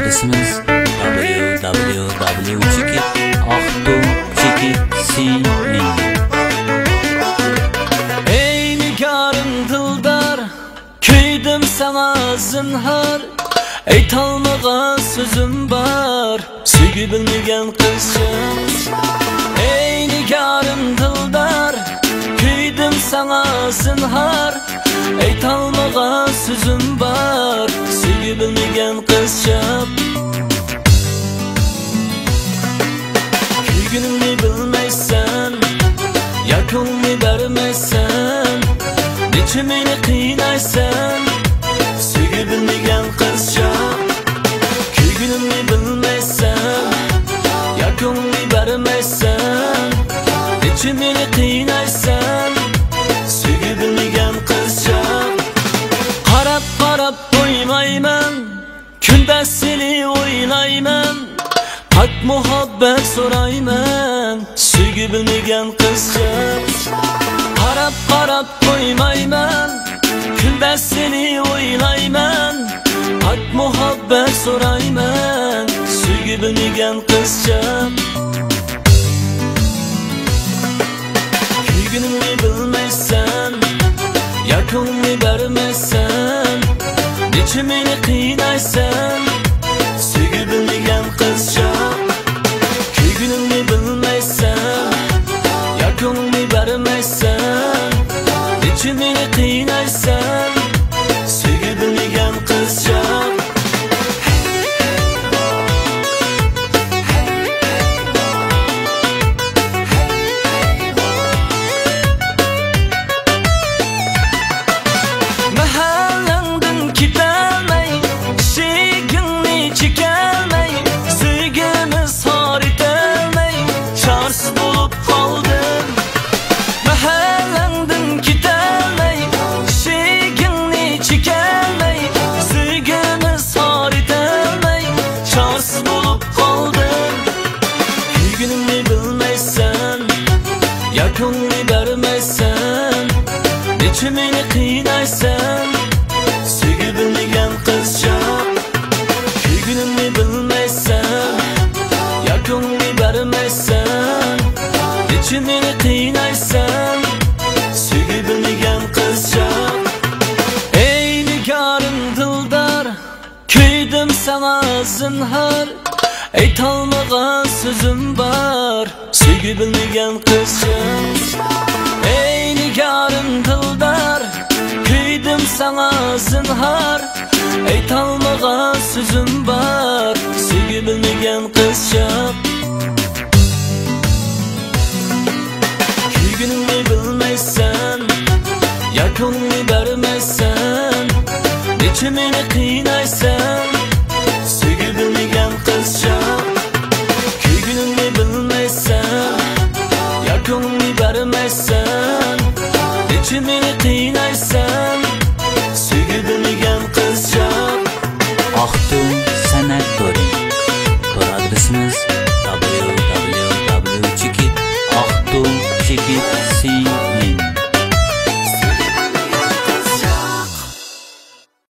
adresimiz www.akdum.cv. Ey nigarım dildar, kuydim sana zinhar. Aytolmagan sözüm var, sevgi bilmegan qizim. Ey nigarım dildar, kuydim sana zinhar. Aytolmagan sözüm var, sevgi bilmegan qizim. Kuygunimni bilmaysan, yakunimni bermaysan, necha meni qiynaysan, sevgi bilmegan qizim. Kuygunimni bilmaysan, yakunimni bermaysan, necha meni qiynaysan, sevgi bilmegan qizim. Qarab qarab qo'ymayman, kunda seni o'ylayman. Hak muhabbet so'rayman, sevgi bilmegan qizim. Qarab qarab qo'ymayman, kunda seni o'ylayman. Hak muhabbet so'rayman, sevgi bilmegan qizim. Kuygunimni bilmaysan, yakunimni bermaysan, necha meni qiynaysan, sevgi bilmegan qizim. Kuygunimni bilmaysan, yakunimni bermaysan, necha meni qiynaysan, sevgi bilmegan qizim. Mahallangdan ketolmay, shegingni chekolmay, sevgimiz horitolmay, chorsiz bo'lib qoldim. Mahallangdan ketolmay, shegingni chekolmay, sevgimiz horitolmay, chorsiz bo'lib qoldim. Kuygunimni bilmaysan, yakunimni bermaysan, necha meni qiynaysan, sevgi bilmegan qizim. Kuygunimni bilmaysan, yakunimni bermaysan, necha meni qiynaysan, sevgi bilmegan qizim. Ey nigorim dildor, kuydim sana zinhar. Aytolmagan sözüm var, sevgi bilmegan qizim. Ey nigorim dildor, kuydim sana zinhar. Aytolmagan sözüm var, sevgi bilmegan qizim. Kuygunimni bilmaysan, yakunimni bermaysan, necha meni qiynaysan, sevgi bilmegan qizim. Kuygunimni bilmaysan, yakunimni bermaysan, necha meni qiynaysan.